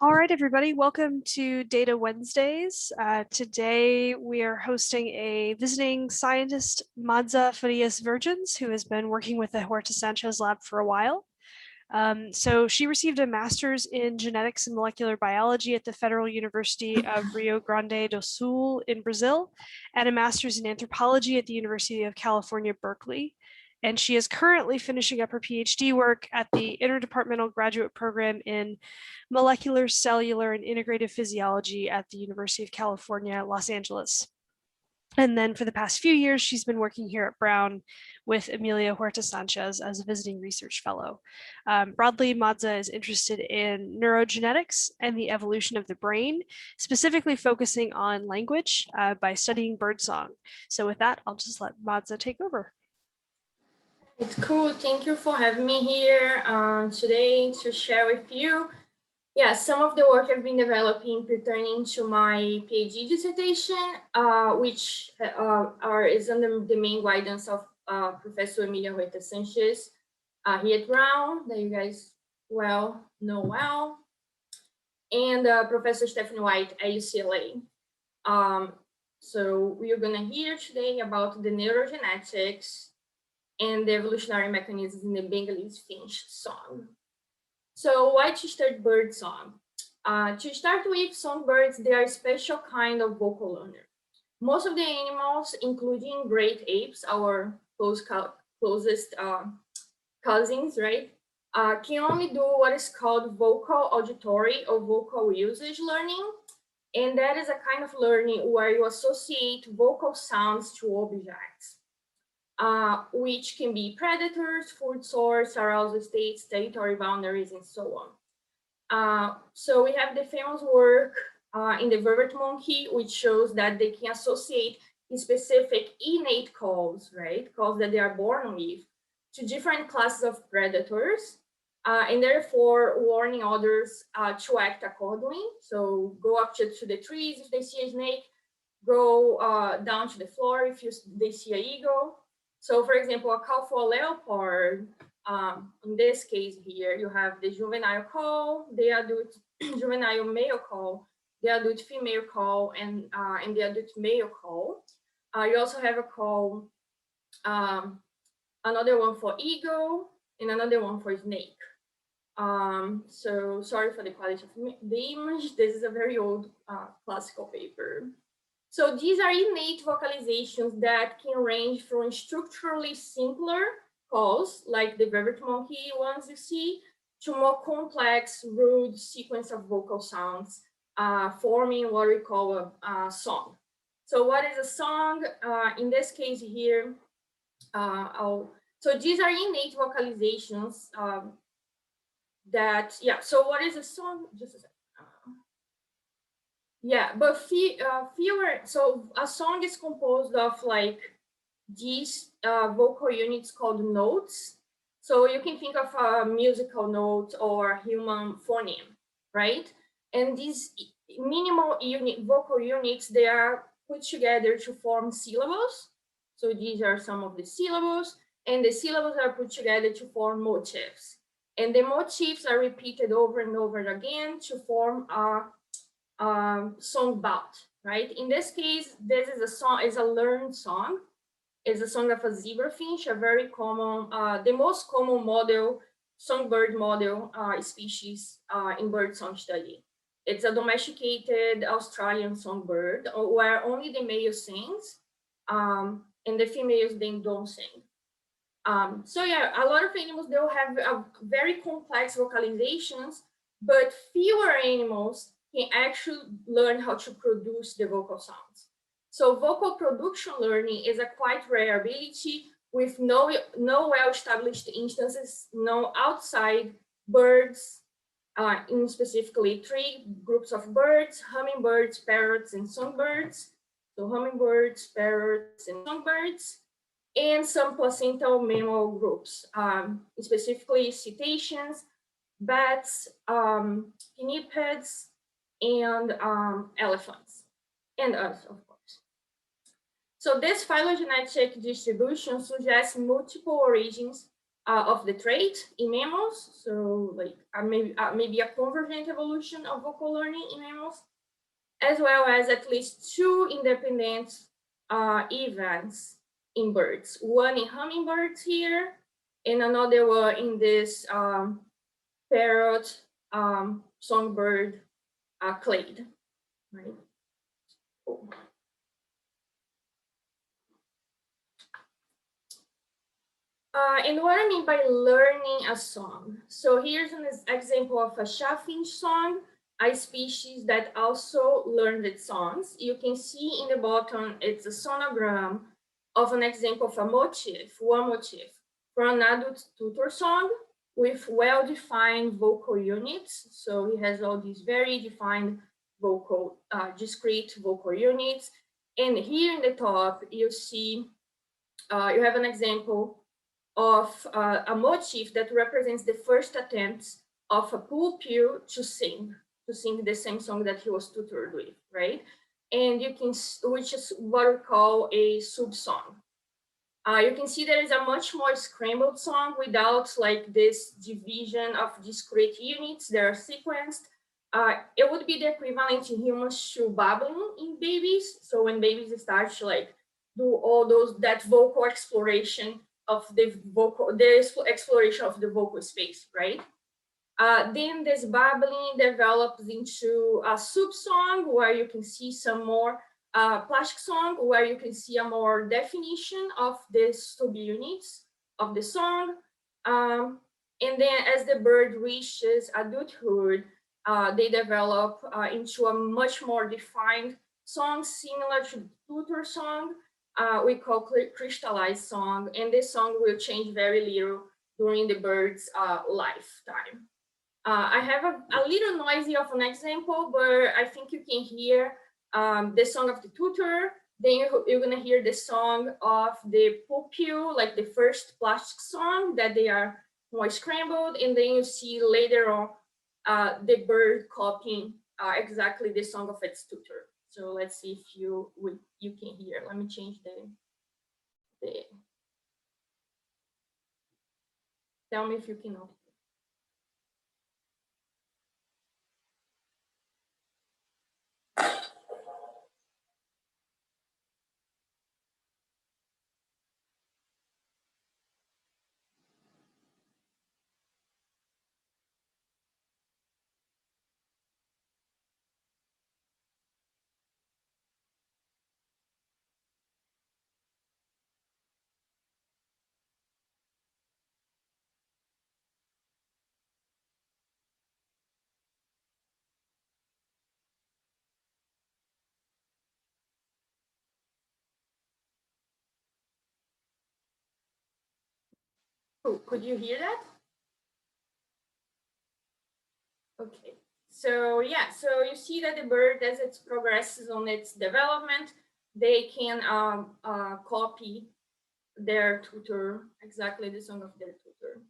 All right, everybody, welcome to Data Wednesdays. Today we are hosting a visiting scientist, Madza Farias Virgens, who has been working with the Huerta-Sanchez lab for a while. So she received a master's in genetics and molecular biology at the Federal University of Rio Grande do Sul in Brazil, and a master's in anthropology at the University of California, Berkeley. And she is currently finishing up her PhD work at the Interdepartmental Graduate Program in Molecular, Cellular, and Integrative Physiology at the University of California, Los Angeles. And then for the past few years, she's been working here at Brown with Amelia Huerta-Sanchez as a visiting research fellow. Broadly, Madza is interested in neurogenetics and the evolution of the brain, specifically focusing on language by studying birdsong. So with that, I'll just let Madza take over. It's cool. Thank you for having me here today to share with you. Yeah, some of the work I've been developing pertaining to my PhD dissertation, which is under the main guidance of Professor Amelia Huerta-Sanchez here at Brown, that you guys know well, and Professor Stephanie White at UCLA. So we are going to hear today about the neurogenetics and the evolutionary mechanisms in the Bengalese finch song. So why to start bird song? To start with, songbirds, they are a special kind of vocal learner. Most of the animals, including great apes, our closest cousins, right, can only do what is called vocal auditory or vocal usage learning. And that is a kind of learning where you associate vocal sounds to objects. Which can be predators, food source, arousal states, territory boundaries, and so on. So we have the famous work in the vervet monkey, which shows that they can associate specific innate calls, right, calls that they are born with, to different classes of predators, and therefore warning others to act accordingly. So go up to the trees if they see a snake, go down to the floor if they see an eagle. So, for example, a call for a leopard, in this case here, you have the juvenile call, the adult juvenile male call, the adult female call, and the adult male call. You also have a call, another one for eagle, and another one for snake. So sorry for the quality of the image. This is a very old classical paper. So these are innate vocalizations that can range from structurally simpler calls, like the vervet monkey ones you see, to more complex, rude sequence of vocal sounds, forming what we call a song. So what is a song? In this case here, so these are innate vocalizations so what is a song? Just a second. Yeah, but fewer. So a song is composed of like these vocal units called notes. So you can think of a musical note or human phoneme, right? And these minimal vocal units, they are put together to form syllables. So these are some of the syllables, and the syllables are put together to form motifs. And the motifs are repeated over and over again to form a song bout, right? In this case, this is a song, is a learned song. It's a song of a zebra finch, a very common, the most common model, songbird model species in bird song study. It's a domesticated Australian songbird where only the male sings and the females then don't sing. So yeah, a lot of animals, they'll have very complex vocalizations, but fewer animals can actually learn how to produce the vocal sounds. So vocal production learning is a quite rare ability with no well-established instances, no outside birds, in specifically 3 groups of birds: hummingbirds, parrots, and songbirds. So hummingbirds, parrots, and songbirds, and some placental mammal groups, specifically cetaceans, bats, pinnipeds, and elephants, and us, of course. So this phylogenetic distribution suggests multiple origins of the trait in mammals. So like maybe a convergent evolution of vocal learning in mammals, as well as at least 2 independent events in birds. One in hummingbirds here, and another one in this parrot songbird clade, right? Oh. And what I mean by learning a song. So here's an example of a finch song, a species that also learned songs. You can see in the bottom, it's a sonogram of an example of a motif, one motif, for an adult tutor song with well-defined vocal units. So he has all these very defined vocal, discrete vocal units. And here in the top, you see, you have an example of a motif that represents the first attempts of a pupil to sing the same song that he was tutored with, right? And you can, which is what we call a sub-song. You can see there is a much more scrambled song without like this division of discrete units that are sequenced. It would be the equivalent in humans to babbling in babies. So when babies start to like do all that vocal exploration of the exploration of the vocal space, right? Then this babbling develops into a sub-song where you can see some more plastic song, where you can see a more definition of the subunits of the song. And then as the bird reaches adulthood, they develop into a much more defined song, similar to tutor song, we call crystallized song, and this song will change very little during the bird's lifetime. I have a little noisy of an example, but I think you can hear the song of the tutor. Then you're gonna hear the song of the pupil, like the first plastic song that they are more scrambled, and then you see later on the bird copying exactly the song of its tutor. So let's see if you can hear. Let me change the tell me if you can. Oh, could you hear that? Okay, so yeah, so you see that the bird, as it progresses on its development, they can copy their tutor, exactly the song of their tutor.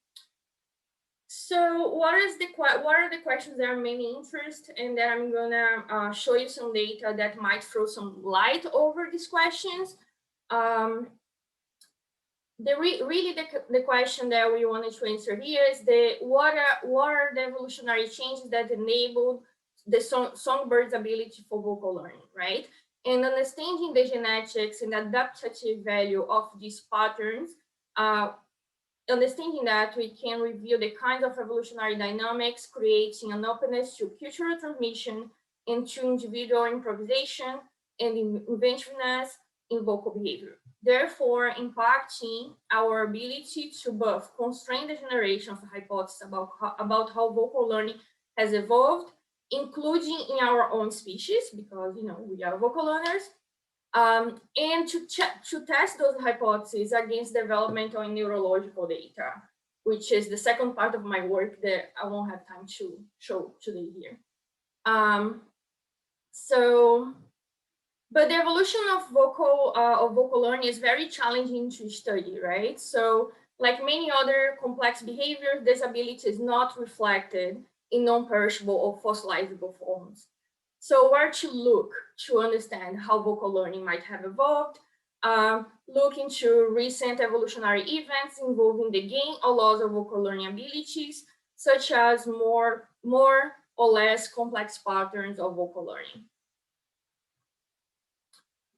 So what are the questions that are mainly interest, and then I'm gonna show you some data that might throw some light over these questions. Really the question that we wanted to answer here is what are the evolutionary changes that enabled the songbird's ability for vocal learning, right? And understanding the genetics and adaptative value of these patterns, understanding that we can reveal the kinds of evolutionary dynamics, creating an openness to cultural transmission and to individual improvisation and inventiveness in vocal behavior, therefore impacting our ability to both constrain the generation of hypotheses about how vocal learning has evolved, including in our own species, because we are vocal learners, and to test those hypotheses against developmental and neurological data, which is the second part of my work that I won't have time to show today here. But the evolution of vocal learning is very challenging to study, right? So like many other complex behaviors, this ability is not reflected in non-perishable or fossilizable forms. So where to look to understand how vocal learning might have evolved? look into recent evolutionary events involving the gain or loss of vocal learning abilities, such as more or less complex patterns of vocal learning.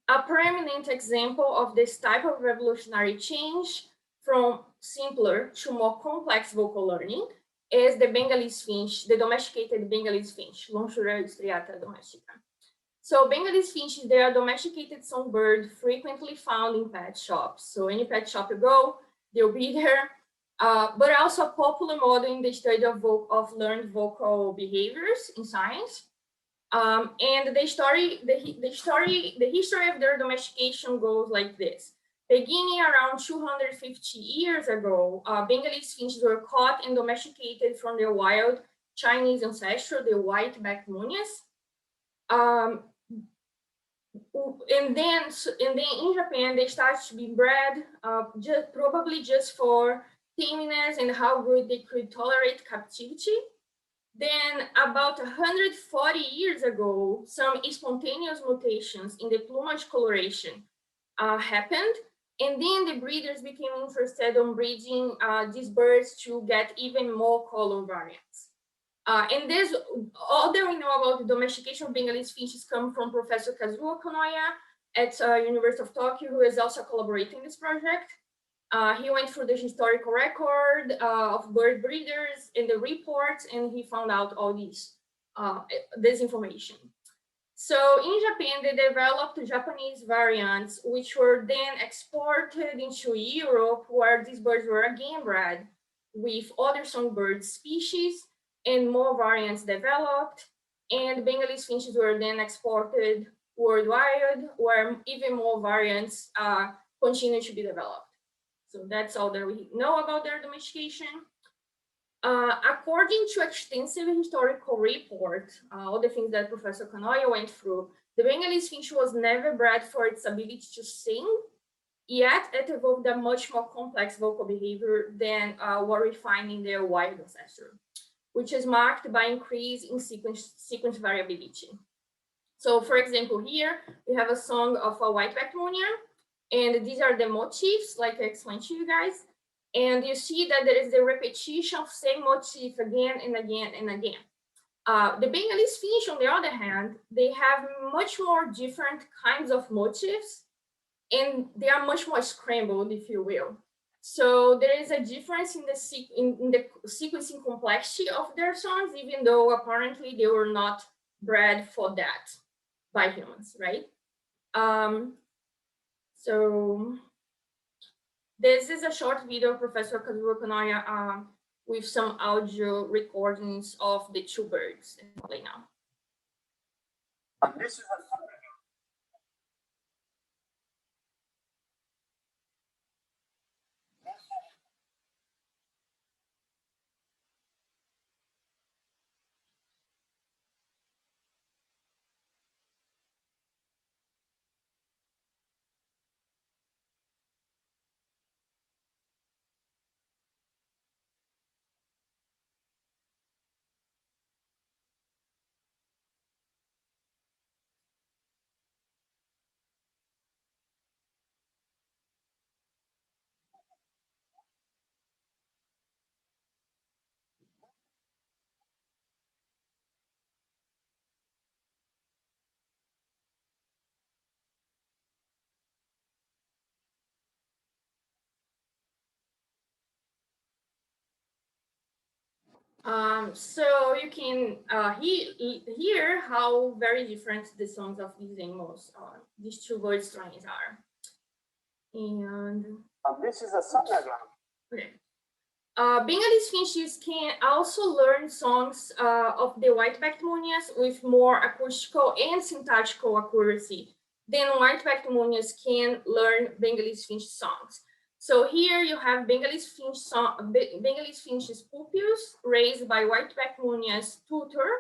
A preeminent example of this type of revolutionary change from simpler to more complex vocal learning is the Bengalese finch, the domesticated Bengalese finch, Lonchura striata domestica. So Bengalese finches, they are domesticated songbird frequently found in pet shops. So any pet shop you go, they'll be there. But also a popular model in the study of learned vocal behaviors in science. And the history of their domestication goes like this. Beginning around 250 years ago, Bengalese finches were caught and domesticated from their wild Chinese ancestor, the white-backed munias. And then in Japan, they started to be bred probably just for tameness and how good they could tolerate captivity. Then about 140 years ago, some spontaneous mutations in the plumage coloration happened. And then the breeders became interested in breeding these birds to get even more color variants. And this, all that we know about the domestication of Bengalese finches come from Professor Kazuo Konoya at University of Tokyo, who is also collaborating in this project. He went through the historical record of bird breeders and the reports, and he found out all this information. So in Japan, they developed Japanese variants, which were then exported into Europe, where these birds were again bred with other songbird species, and more variants developed. And Bengalese finches were then exported worldwide, where even more variants continue to be developed. So that's all that we know about their domestication. According to extensive historical report, all the things that Professor Konoya went through, the Bengalese finch was never bred for its ability to sing, yet it evolved a much more complex vocal behavior than what we find in their wild ancestor, which is marked by increase in sequence variability. So for example, here we have a song of a white-backed munia, and these are the motifs, like I explained to you guys. And you see that there is the repetition of same motif again and again and again. The Bengalese finch, on the other hand, they have much more different kinds of motifs, and they are much more scrambled, if you will. So there is a difference in the sequencing complexity of their songs, even though apparently they were not bred for that by humans, right? So this is a short video of Professor Kazuo Konoya with some audio recordings of the two birds. I'll play now. And this is a So you can hear how very different the songs of these animals are. These two bird strains are. And this is a sonogram. okay. Bengalese finches can also learn songs of the white-backed munias with more acoustical and syntactical accuracy than white-backed munias can learn Bengalese finch songs. So here you have Bengalese finches pupils raised by white-backed munias tutor,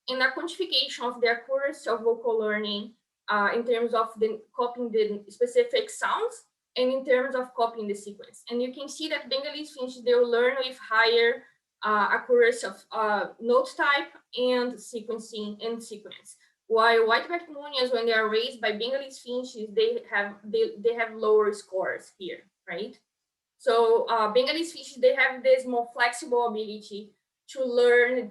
and a quantification of the accuracy of vocal learning in terms of copying the specific sounds and in terms of copying the sequence. And you can see that Bengalese finches, they will learn with higher accuracy of note type and sequencing and sequence, while white-backed munias, when they are raised by Bengalese finches, they have lower scores here, right? So Bengalese finches, they have this more flexible ability to learn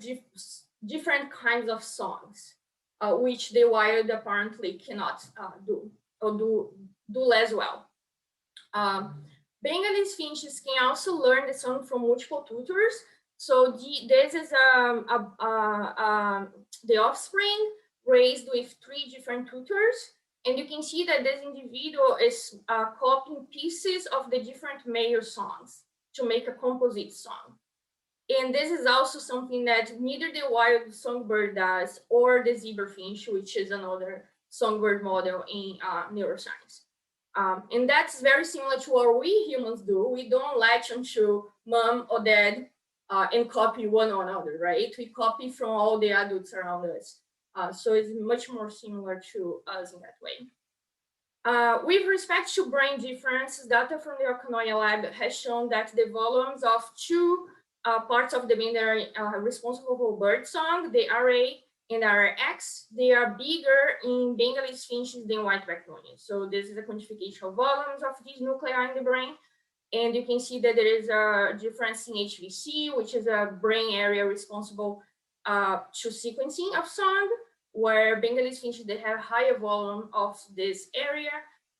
different kinds of songs, which the wild apparently cannot do or do less well. Bengalese finches can also learn the song from multiple tutors. So this is the offspring raised with 3 different tutors. And you can see that this individual is copying pieces of the different male songs to make a composite song. And this is also something that neither the wild songbird does or the zebra finch, which is another songbird model in neuroscience. And that's very similar to what we humans do. We don't latch onto mom or dad and copy one or another, right? We copy from all the adults around us. So it's much more similar to us in that way. With respect to brain difference, data from the Okanoya lab has shown that the volumes of 2 parts of the brain that are responsible for bird song, the RA and RX, they are bigger in Bengalese finches than white-backed munias. So this is a quantification of volumes of these nuclei in the brain. And you can see that there is a difference in HVC, which is a brain area responsible to sequencing of song, where Bengalese finches, they have higher volume of this area,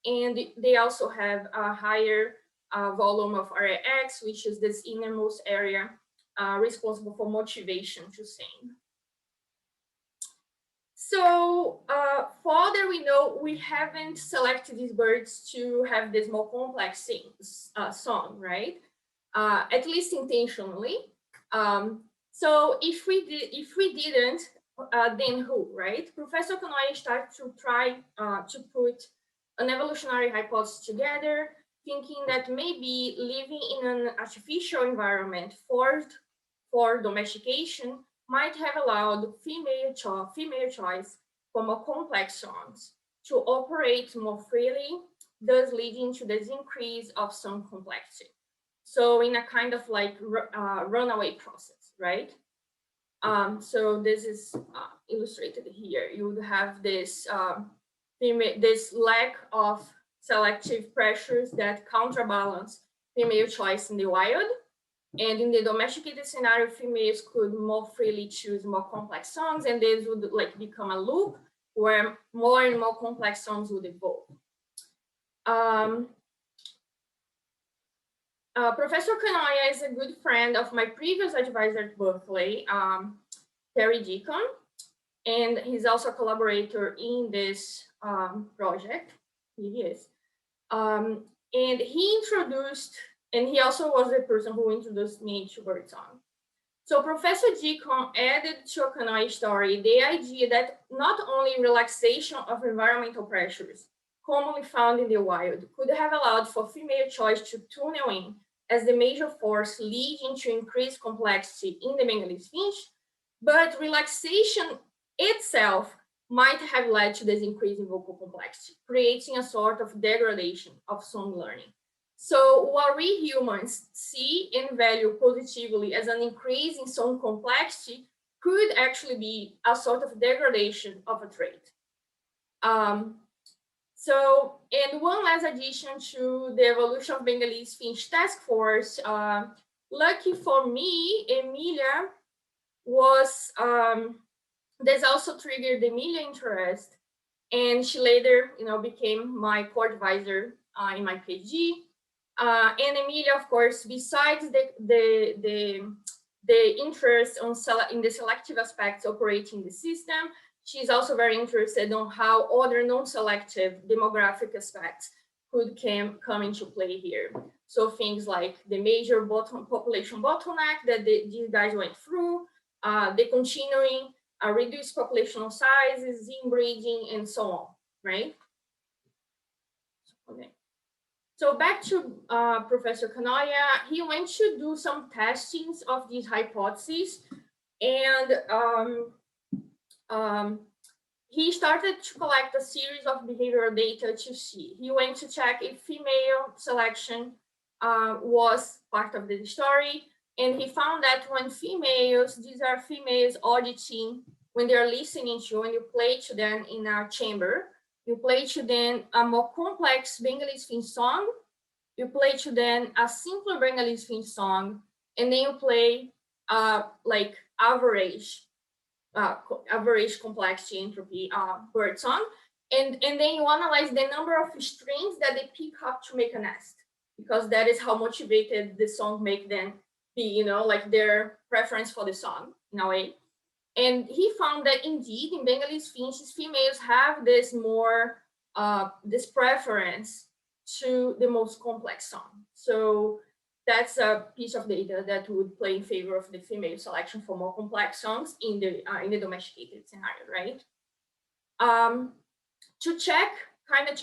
and they also have a higher volume of RAX, which is this innermost area responsible for motivation to sing. So further, we know we haven't selected these birds to have this more complex song, right? At least intentionally. So if we didn't, then who, right? Professor Okanoya started to try to put an evolutionary hypothesis together, thinking that maybe living in an artificial environment forced for domestication might have allowed female choice for more complex songs to operate more freely, thus leading to this increase of song complexity. So in a kind of like runaway process, right? So this is illustrated here. You would have this this lack of selective pressures that counterbalance female choice in the wild. And in the domesticated scenario, females could more freely choose more complex songs, and this would like become a loop where more and more complex songs would evolve. Professor Okanoya is a good friend of my previous advisor at Berkeley, Terry Deacon, and he's also a collaborator in this project. He is. And he introduced, and he also was the person who introduced me to birdsong. So Professor Deacon added to Okanoya's story the idea that not only relaxation of environmental pressures commonly found in the wild could have allowed for female choice to tune in as the major force leading to increased complexity in the Bengalese finch, but relaxation itself might have led to this increase in vocal complexity, creating a sort of degradation of song learning. So what we humans see and value positively as an increase in song complexity could actually be a sort of degradation of a trait. So, and one last addition to the evolution of Bengalese finch task force, lucky for me, Emilia was, this also triggered Emilia interest, and she later, became my co-advisor in my PhD. And Emilia, of course, besides the interest in the selective aspects operating the system, she's also very interested on how other non-selective demographic aspects could come into play here. So things like the major population bottleneck that these guys went through, the continuing reduced populational sizes, inbreeding, and so on, right? Okay. So back to Professor Okanoya, he went to do some testings of these hypotheses, and he started to collect a series of behavioral data to see. He went to check if female selection was part of the story, and he found that when females, these are females auditing when they're listening to, and you play to them in a chamber, you play to them a more complex Bengalese finch song, you play to them a simpler Bengalese finch song, and then you play like average complexity entropy bird song, and then you analyze the number of strings that they pick up to make a nest, because that is how motivated the song make them be, you know, like their preference for the song in a way. And he found that indeed in Bengalese finches, females have this more this preference to the most complex song. So that's a piece of data that would play in favor of the female selection for more complex songs in the domesticated scenario, right? To kind of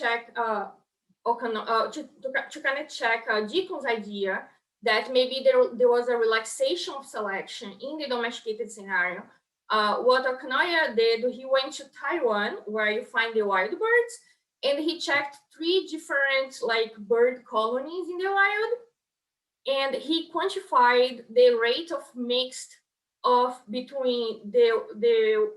check Deacon's idea that maybe there was a relaxation of selection in the domesticated scenario. What Okanoya did, he went to Taiwan, where you find the wild birds, and he checked 3 different like bird colonies in the wild, and he quantified the rate of mixed of between the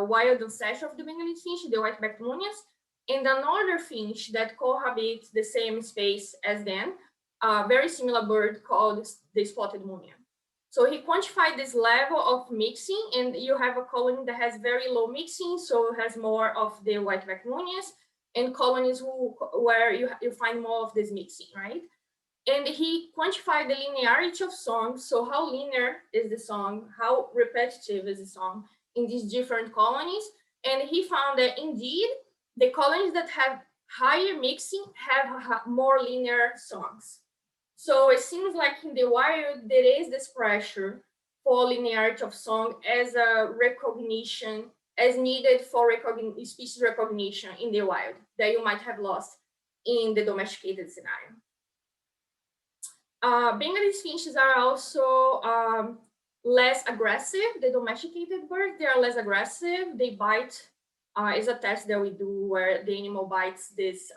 wild ancestor of the Bengalese finch, the white-backed munias, and another finch that cohabits the same space as them, a very similar bird called the spotted munia. So he quantified this level of mixing, and you have a colony that has very low mixing, so it has more of the white-backed munias, and colonies where you find more of this mixing, right? And he quantified the linearity of songs, so how linear is the song, how repetitive is the song in these different colonies, and he found that indeed the colonies that have higher mixing have more linear songs. So it seems like in the wild there is this pressure for linearity of song as a recognition, as needed for species recognition in the wild that you might have lost in the domesticated scenario. Bengalese finches are also less aggressive. The domesticated birds, they are less aggressive. They bite. Is a test that we do where the animal bites this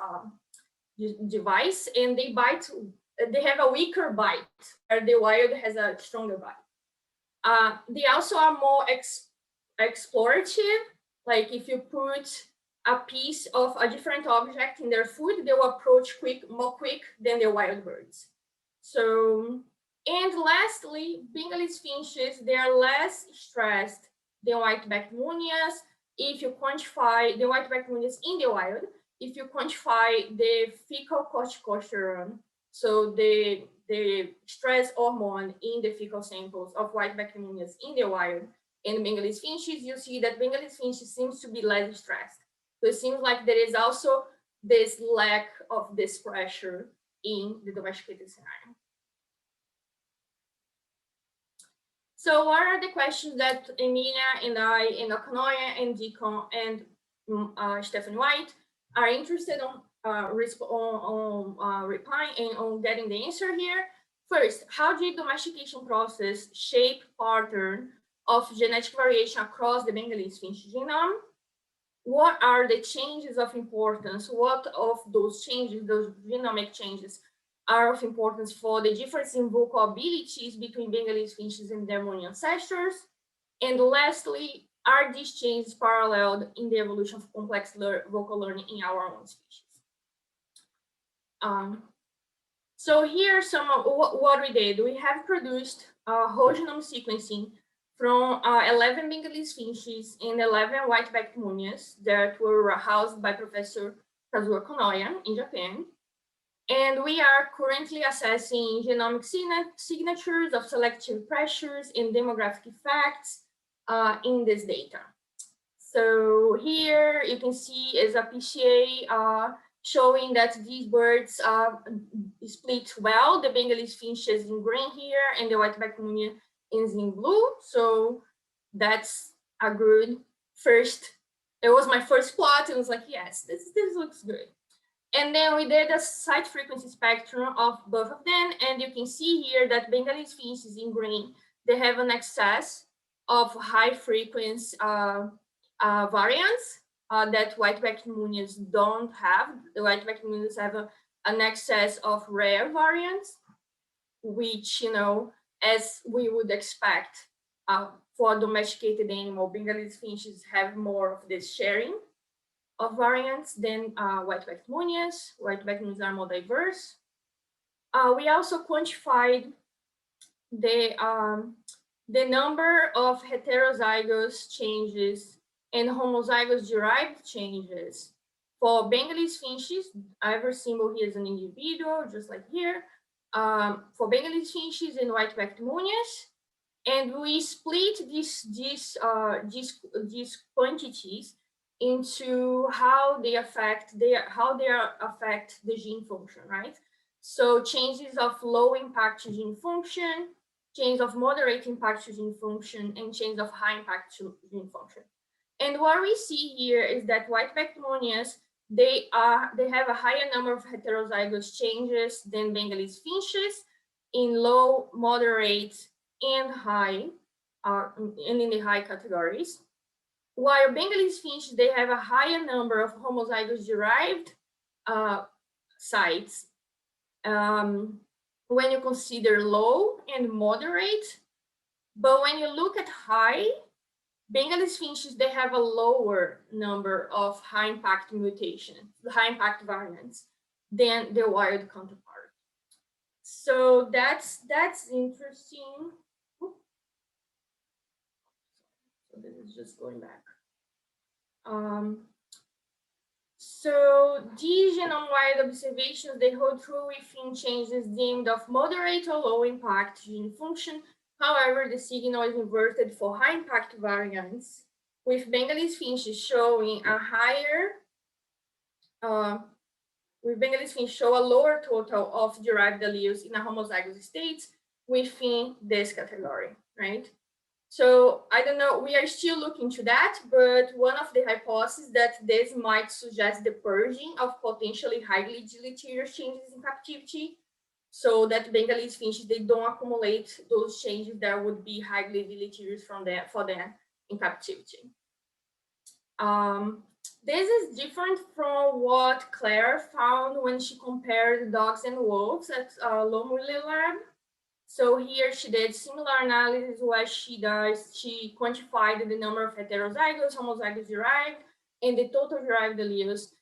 device, and they bite. They have a weaker bite, where the wild has a stronger bite. They also are more explorative. Like if you put a piece of a different object in their food, they will approach more quick than the wild birds. So, and lastly, Bengalese finches, they are less stressed than white-backed munias. If you quantify the white-backed munias in the wild, if you quantify the fecal corticosterone, so the stress hormone in the fecal samples of white-backed munias in the wild and Bengalese finches, you see that Bengalese finches seems to be less stressed. So it seems like there is also this lack of this pressure in the domesticated scenario. So what are the questions that Emilia and I and Okanoya and Deacon and Stephanie White are interested on replying and on getting the answer here? First, how did domestication process shape pattern of genetic variation across the Bengalese finch genome? What are the changes of importance? What of those changes, those genomic changes, are of importance for the difference in vocal abilities between Bengalese finches and their munia ancestors? And lastly, are these changes paralleled in the evolution of complex vocal learning in our own species? So here's some of what we did. We have produced whole genome sequencing from 11 Bengalese finches and 11 white-backed munias that were housed by Professor Kazuo Konoya in Japan. And we are currently assessing genomic signatures of selective pressures and demographic effects in this data. So here you can see is a PCA showing that these birds split well. The Bengalese finches in green here and the white-backed munia is in blue. So that's a good first. It was my first plot. It was like, yes, this looks good. And then we did a site frequency spectrum of both of them. And you can see here that Bengalese finches in green, they have an excess of high frequency variants that white-backed munias don't have. The white-backed munias have an excess of rare variants, which, you know, as we would expect for domesticated animal, Bengalese finches have more of this sharing of variants than white-backed munias. White-backed munias are more diverse. We also quantified the number of heterozygous changes and homozygous derived changes for Bengalese finches. Every symbol here is an individual, just like here. For Bengalese finches and white-backed munias, and we split these quantities into how they affect the gene function, right? So changes of low impact to gene function, change of moderate impact to gene function, and change of high impact to gene function. And what we see here is that white-backed munias, they have a higher number of heterozygous changes than Bengalese finches in low, moderate, and high, and in the high categories. While Bengalese finches, they have a higher number of homozygous derived sites when you consider low and moderate. But when you look at high, Bengalese finches, they have a lower number of high impact mutations, high impact variants than their wild counterpart. So that's interesting. So this is just going back. So these genome-wide observations, they hold true within changes deemed of moderate or low impact gene function. However, the signal is inverted for high impact variants, with Bengalese finches showing a higher, with Bengalese finches show a lower total of derived alleles in a homozygous state within this category, right? So I don't know, we are still looking to that, but one of the hypotheses that this might suggest the purging of potentially highly deleterious changes in captivity, so that Bengalese finches, they don't accumulate those changes that would be highly deleterious for them in captivity. This is different from what Claire found when she compared dogs and wolves at Lonchura lab. So here she did similar analysis. What she does, she quantified the number of heterozygous, homozygous derived, and the total derived alleles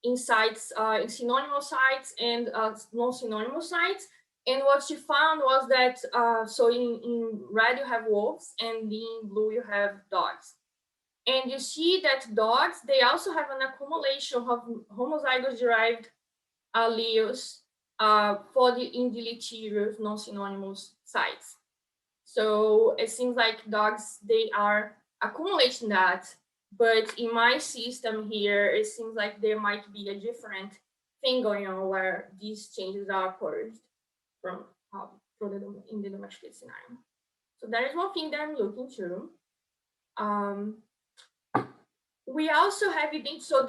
in sites, in synonymous sites and non-synonymous sites. And what she found was that, so in red you have wolves and in blue you have dogs. And you see that dogs, they also have an accumulation of homozygous derived alleles for the indeleterious non-synonymous sites. So it seems like dogs, they are accumulating that, but in my system here, it seems like there might be a different thing going on where these changes are purged from in the domesticated scenario. So that is one thing that I'm looking to. We also have identified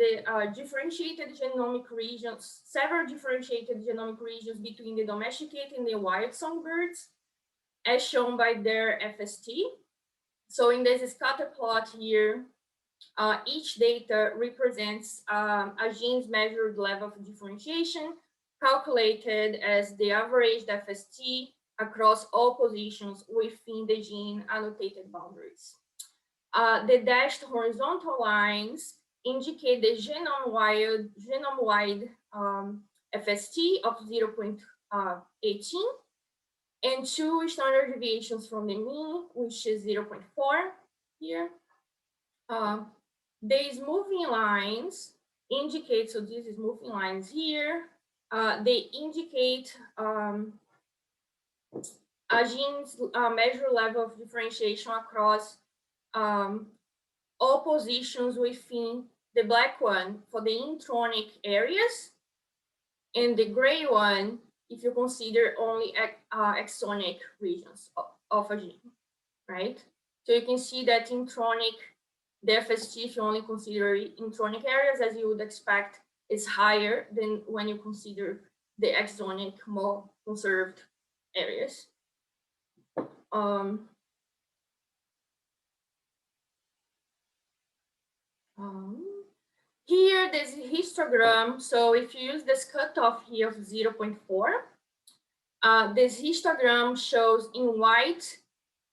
the differentiated genomic regions, several differentiated genomic regions between the domesticated and the wild songbirds, as shown by their FST. So in this scatter plot here, each data represents a gene's measured level of differentiation, calculated as the averaged FST across all positions within the gene annotated boundaries. The dashed horizontal lines indicate the genome-wide FST of 0.18 and 2 standard deviations from the mean, which is 0.4 here. These moving lines indicate, so this is moving lines here, they indicate a gene's measured level of differentiation across all positions within the black one for the intronic areas, and the gray one if you consider only exonic regions of a gene, right? So you can see that intronic, the FST, if you only consider intronic areas, as you would expect, is higher than when you consider the exonic, more conserved areas. Here, there's a histogram. So if you use this cutoff here of 0.4, This histogram shows in white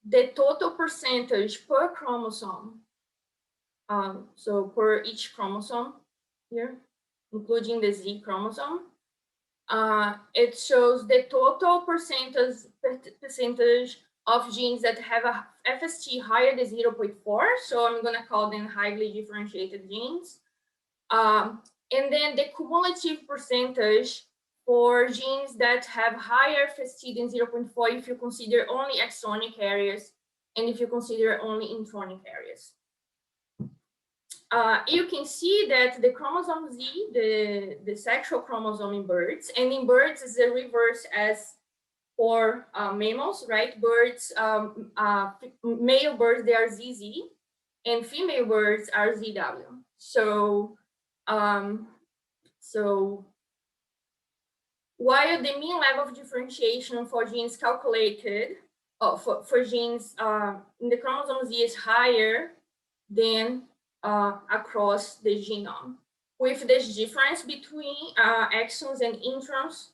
the total percentage per chromosome. So per each chromosome here, including the Z chromosome. It shows the total percentage of genes that have a FST higher than 0.4. So I'm going to call them highly differentiated genes. And then the cumulative percentage for genes that have higher FST than 0.4 if you consider only exonic areas and if you consider only intronic areas. You can see that the chromosome Z, the sexual chromosome in birds, and in birds is the reverse as for mammals, right? Birds, male birds, they are ZZ, and female birds are ZW. So, while the mean level of differentiation for genes calculated, for genes in the chromosome Z is higher than across the genome, with this difference between exons and introns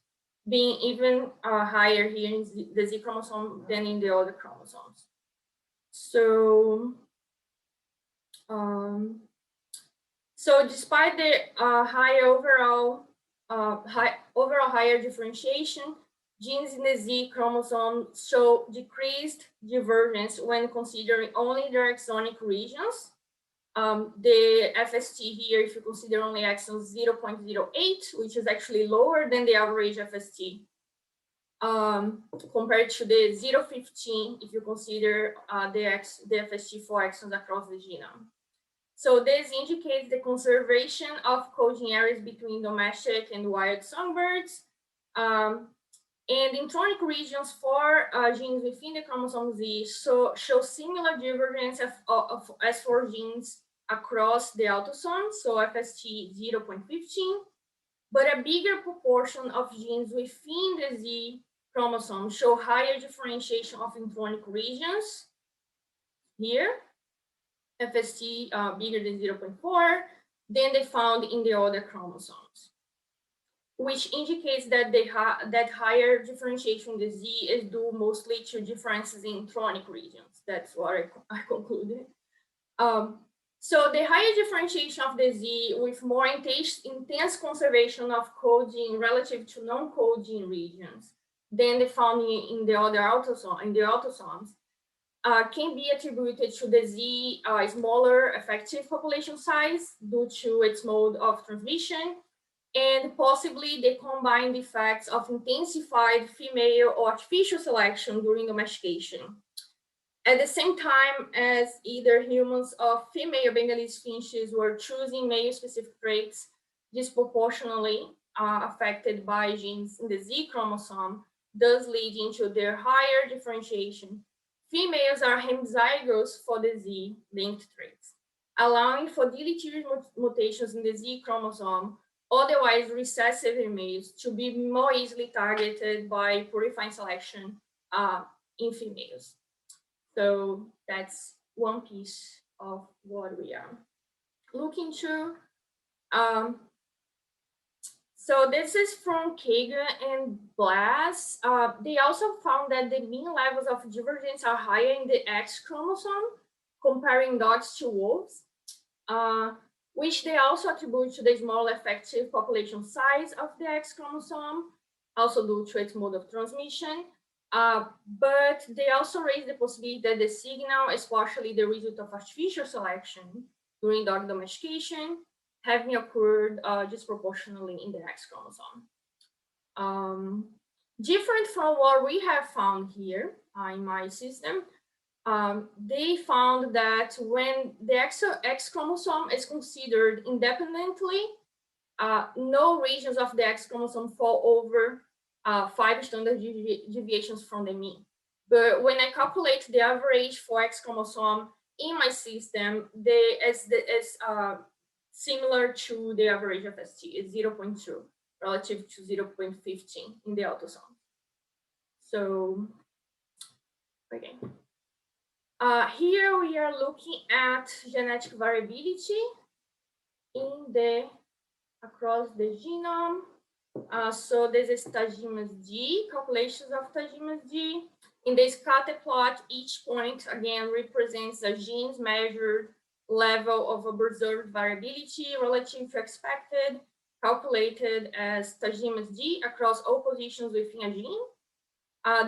being even higher here in the Z chromosome than in the other chromosomes. So, so despite the overall higher differentiation, genes in the Z chromosome show decreased divergence when considering only their exonic regions. The FST here, if you consider only exons, 0.08, which is actually lower than the average FST, compared to the 0.15 if you consider the FST for exons across the genome. So this indicates the conservation of coding areas between domestic and wild songbirds. And intronic regions for genes within the chromosome Z show similar divergence as for genes across the autosome, so FST 0.15, but a bigger proportion of genes within the Z chromosome show higher differentiation of intronic regions here, FST bigger than 0.4, than they found in the other chromosomes, which indicates that that higher differentiation in the Z is due mostly to differences in intronic regions. That's what I concluded. So the higher differentiation of the Z with more intense conservation of coding relative to non-coding regions than the found in the other autosomes can be attributed to the Z smaller effective population size due to its mode of transmission, and possibly the combined effects of intensified female or artificial selection during domestication. At the same time as either humans or female Bengalese finches were choosing male-specific traits disproportionately affected by genes in the Z chromosome, thus leading to their higher differentiation. Females are hemizygous for the Z-linked traits, allowing for deleterious mutations in the Z chromosome, otherwise recessive in males, to be more easily targeted by purifying selection in females. So that's one piece of what we are looking to. So this is from Kagan and Blass. They also found that the mean levels of divergence are higher in the X chromosome, comparing dogs to wolves, which they also attribute to the small effective population size of the X chromosome, also due to its mode of transmission. But they also raise the possibility that the signal is partially the result of artificial selection during dog domestication, having occurred disproportionately in the X chromosome. Different from what we have found here in my system, they found that when the X chromosome is considered independently, no regions of the X chromosome fall over 5 standard deviations from the mean. But when I calculate the average for X chromosome in my system, it's similar to the average of ST, is 0.2 relative to 0.15 in the autosome. So, okay. Here we are looking at genetic variability across the genome. So this is Tajimas'D, calculations of Tajimas'D. In this scatter plot, each point again represents a gene's measured level of observed variability relative to expected, calculated as Tajimas'D across all positions within a gene.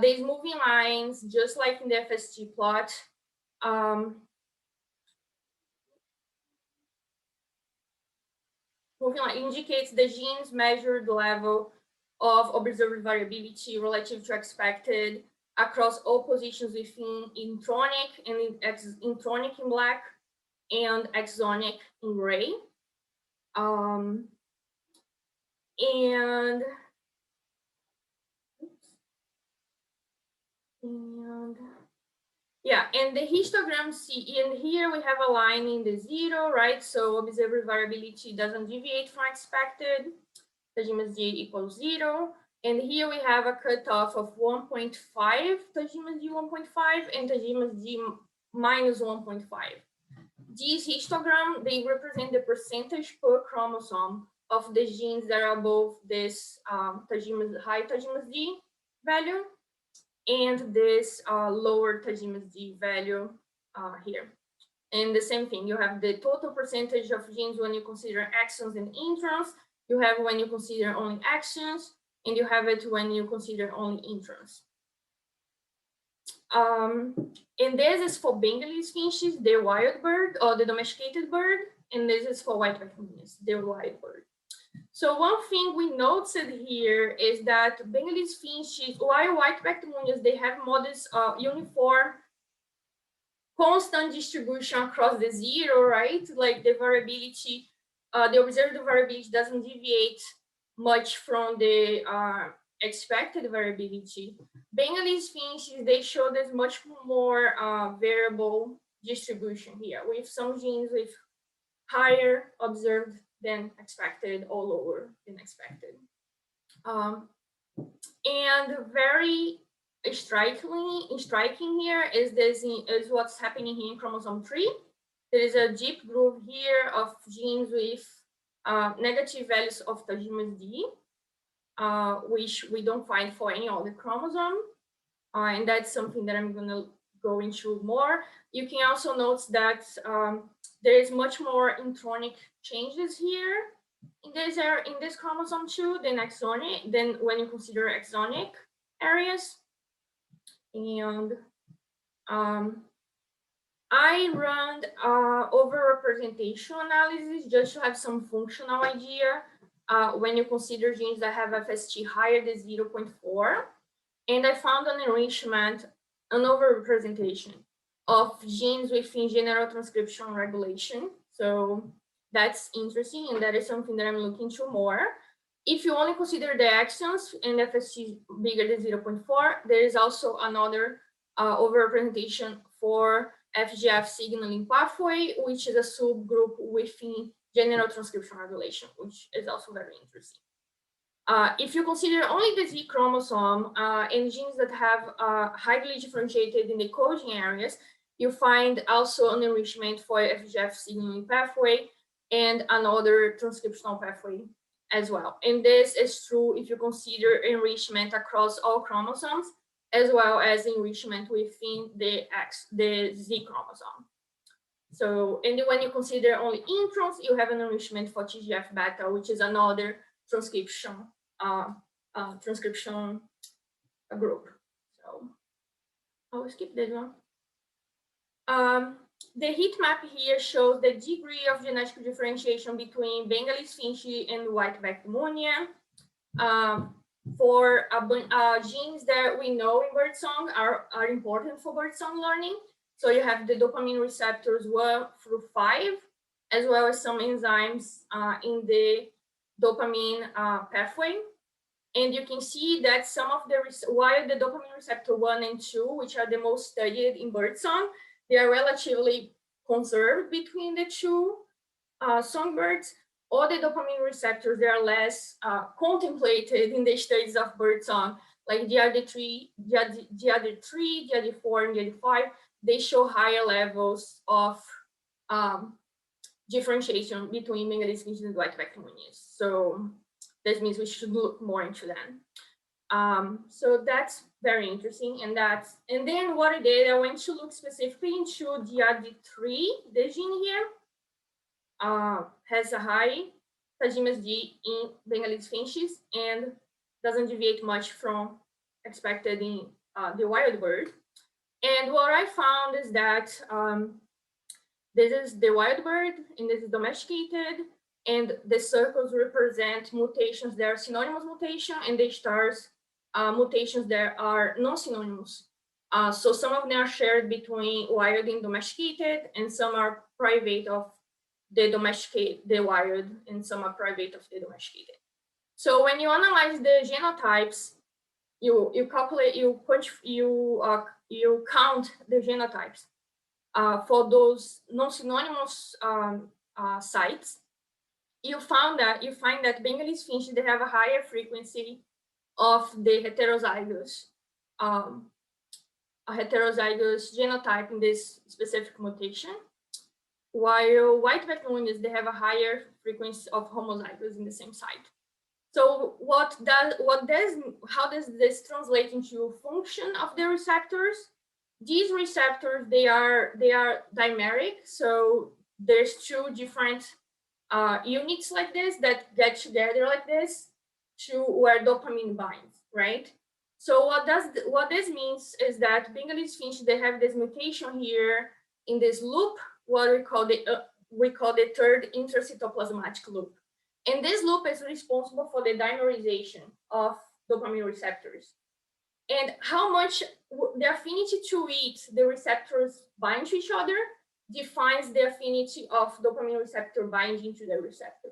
These moving lines, just like in the FST plot, moving line indicates the gene's measured level of observed variability relative to expected across all positions within intronic and intronic in black and exonic in gray. And yeah, and the histogram C, and here we have a line in the 0, right? So observed variability doesn't deviate from expected. Tajimas'D equals 0. And here we have a cutoff of 1.5, Tajimas'D 1.5, and Tajimas'D minus 1.5. These histogram, they represent the percentage per chromosome of the genes that are above this high Tajimas'D value and this lower Tajimas'D value here. And the same thing, you have the total percentage of genes when you consider exons and introns, you have when you consider only exons, and you have it when you consider only introns. And this is for Bengalese finches, the wild bird or the domesticated bird, and this is for white-backed munias, the wild bird. So one thing we noticed here is that Bengalese finches, while white-backed munias, they have modest uniform constant distribution across the 0, right? Like the variability, the observed variability doesn't deviate much from the expected variability. Bengalese finches, they show this much more variable distribution here, with some genes with higher observed than expected or lower than expected. And very striking here is what's happening here in chromosome 3. There is a deep groove here of genes with negative values of Tajimas'D, which we don't find for any other chromosome. And that's something that I'm going to go into more. You can also notice that there is much more intronic changes here in this chromosome 2 than when you consider exonic areas. And I run overrepresentation analysis just to have some functional idea when you consider genes that have FST higher than 0.4. And I found an enrichment, an overrepresentation of genes within general transcription regulation. So that's interesting, and that is something that I'm looking into more. If you only consider the exons and FST bigger than 0.4, there is also another overrepresentation for FGF signaling pathway, which is a subgroup within general transcription regulation, which is also very interesting. If you consider only the Z chromosome and genes that have highly differentiated in the coding areas, you find also an enrichment for FGF signaling pathway and another transcriptional pathway as well. And this is true if you consider enrichment across all chromosomes, as well as enrichment within the Z chromosome. So, and when you consider only introns, you have an enrichment for TGF beta, which is another transcription group. So I'll skip this one. The heat map here shows the degree of genetic differentiation between Bengalese finch and white-backed munia. For genes that we know in birdsong are important for birdsong learning. So you have the dopamine receptors 1 through 5, as well as some enzymes in the dopamine pathway. And you can see that some of while the dopamine receptor 1 and 2, which are the most studied in birdsong, they are relatively conserved between the two songbirds. All the dopamine receptors, they are less contemplated in the studies of birdsong, like DRD3, DRD4, and DRD5. They show higher levels of differentiation between Bengalese finches and white-backed munias. So This means we should look more into that. So that's very interesting. And then what I did, I went to look specifically into DRD3, the gene here, has a high Tajimas'D in Bengalese finches and doesn't deviate much from expected in the wild bird. And what I found is that this is the wild bird and this is domesticated, and the circles represent mutations that are synonymous mutation, and the stars mutations that are non-synonymous. So some of them are shared between wild and domesticated, and some are private of the wild, and some are private of the domesticated. So when you analyze the genotypes, you count the genotypes for those non-synonymous sites. You find that Bengalese finches, they have a higher frequency of the heterozygous genotype in this specific mutation, while white-backed munias, they have a higher frequency of homozygous in the same site. So how does this translate into function of the receptors? These receptors, they are dimeric, so there's two different units like this that get together like this to where dopamine binds, right? So what this means is that Bengalese finch, they have this mutation here in this loop, what we call the third intracytoplasmatic loop. And this loop is responsible for the dimerization of dopamine receptors. And how much the affinity to eat the receptors bind to each other defines the affinity of dopamine receptor binding to the receptor.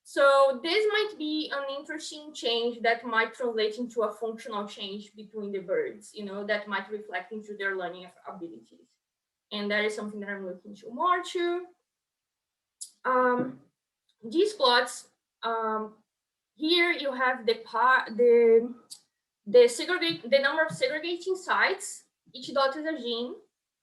So this might be an interesting change that might translate into a functional change between the birds, that might reflect into their learning abilities. And that is something that I'm looking to more to. These plots, here you have the number of segregating sites. Each dot is a gene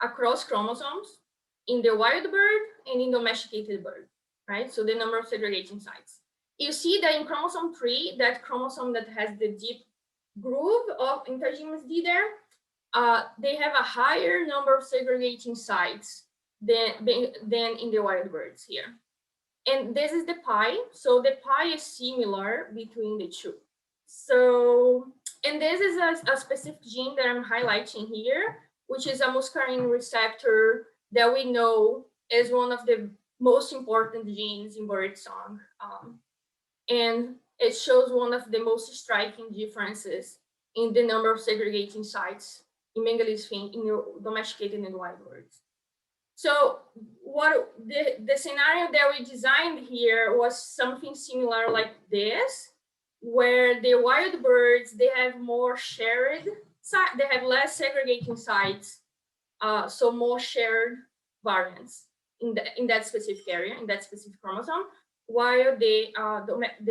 across chromosomes in the wild bird and in domesticated bird, right? So the number of segregating sites. You see that in chromosome 3, that chromosome that has the deep groove of Tajimas'D there, they have a higher number of segregating sites than in the wild birds here. And this is the pi. So the pi is similar between the two. So, and this is a specific gene that I'm highlighting here, which is a muscarine receptor that we know is one of the most important genes in bird song. And it shows one of the most striking differences in the number of segregating sites in Bengalese finch, in domesticated and wild birds. So what the scenario that we designed here was something similar like this, where the wild birds, they have more shared sites, they have less segregating sites, so more shared variants in that specific area, in that specific chromosome, while the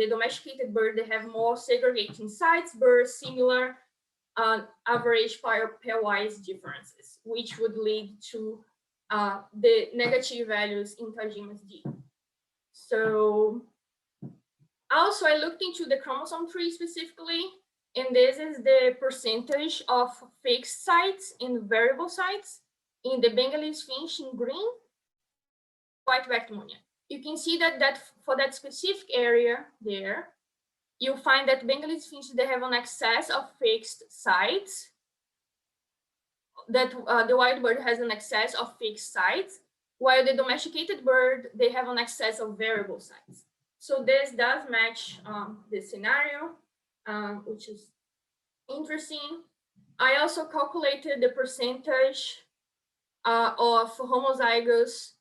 domesticated bird, they have more segregating sites, but similar average pairwise differences, which would lead to the negative values in Tajimas'D. So also I looked into the chromosome 3 specifically, and this is the percentage of fixed sites and variable sites in the Bengalese finch in green, white-backed munia. You can see that for that specific area there, you find that Bengalese finch, they have an excess of fixed sites, that the wild bird has an excess of fixed sites, while the domesticated bird, they have an excess of variable sites. So this does match the scenario, which is interesting. I also calculated the percentage of homozygous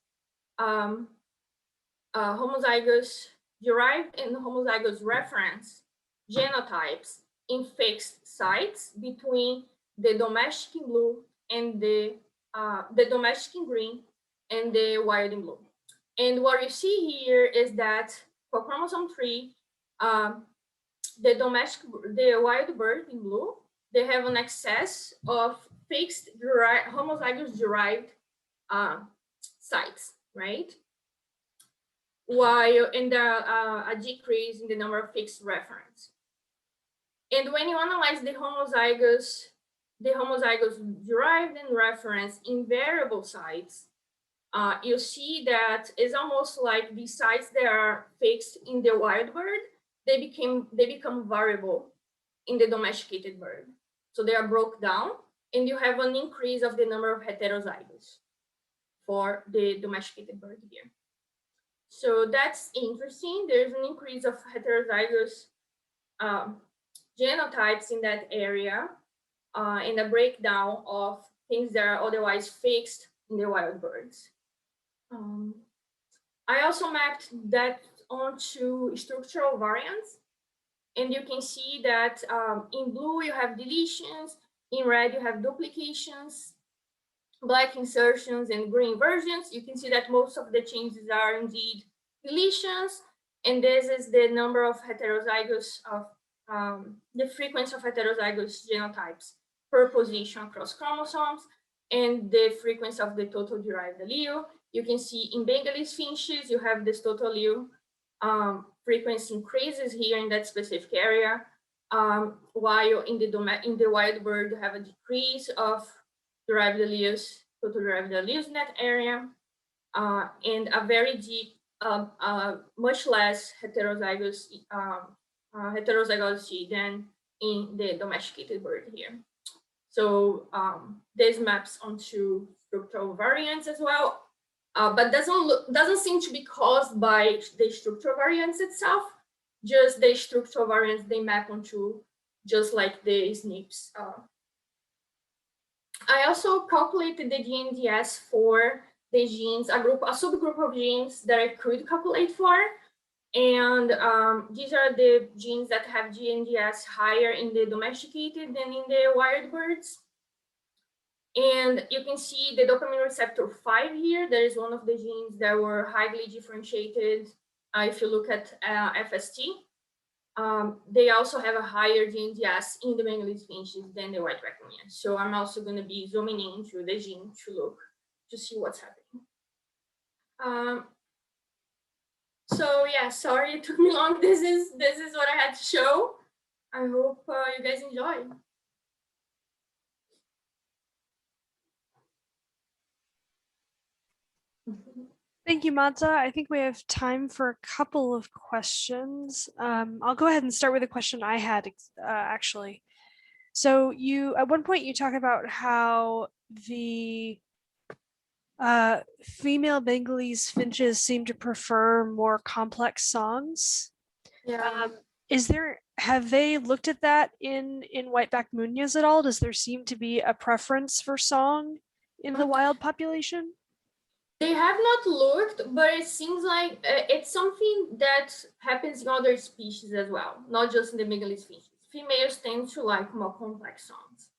derived and homozygous reference genotypes in fixed sites between the domestic in blue and the domestic in green and the wild in blue. And what you see here is that for chromosome 3, the wild bird in blue, they have an excess of fixed homozygous derived sites, right? and a decrease in the number of fixed reference. And when you analyze the homozygous derived and reference in variable sites, you see that it's almost like the sites that are fixed in the wild bird, they become variable in the domesticated bird. So they are broke down, and you have an increase of the number of heterozygous for the domesticated bird here. So that's interesting. There's an increase of heterozygous genotypes in that area, and a breakdown of things that are otherwise fixed in the wild birds. I also mapped that onto structural variants, and you can see that in blue you have deletions, in red you have duplications, black insertions, and green inversions. You can see that most of the changes are indeed deletions, and this is the number of heterozygous the frequency of heterozygous genotypes per position across chromosomes, and the frequency of the total derived allele. You can see in Bengalese finches, you have this total allele frequency increases here in that specific area, while in the wild bird, you have a decrease of derived alleles, total derived alleles in that area, and a very deep, much less heterozygosity than in the domesticated bird here. So this maps onto structural variants as well, but doesn't seem to be caused by the structural variants itself. Just the structural variants they map onto, just like the SNPs. I also calculated the GNDS for the genes, a subgroup of genes that I could calculate for. And these are the genes that have GNDS higher in the domesticated than in the wild birds. And you can see the dopamine receptor 5 here. There is one of the genes that were highly differentiated. If you look at FST, they also have a higher GNDS in the Bengalese finches than the white munia. So I'm also going to be zooming into the gene to see what's happening. So yeah, sorry it took me long. This is what I had to show. I hope you guys enjoy. Thank you, Madza. I think we have time for a couple of questions. I'll go ahead and start with a question I had actually. So you, at one point you talk about how the female Bengalese finches seem to prefer more complex songs. Yeah. Have they looked at that in white-backed munias at all? Does there seem to be a preference for song in the wild population? They have not looked, but it seems like it's something that happens in other species as well, not just in the Bengalese finches. Females tend to like more complex songs.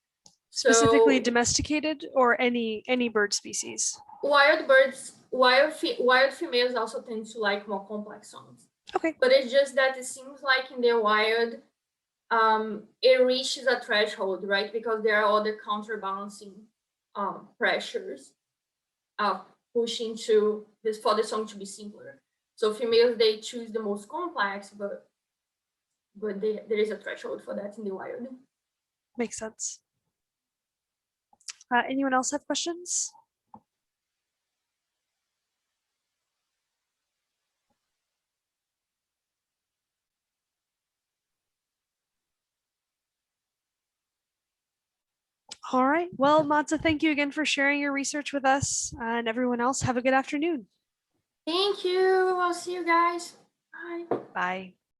Specifically so, domesticated or any bird species? Wild birds, wild females also tend to like more complex songs. Okay. But it's just that it seems like in the wild, it reaches a threshold, right? Because there are other counterbalancing pressures pushing to this for the song to be simpler. So females, they choose the most complex, but there is a threshold for that in the wild. Makes sense. Anyone else have questions? All right. Well, Madza, thank you again for sharing your research with us, and everyone else, have a good afternoon. Thank you. I'll see you guys. Bye. Bye.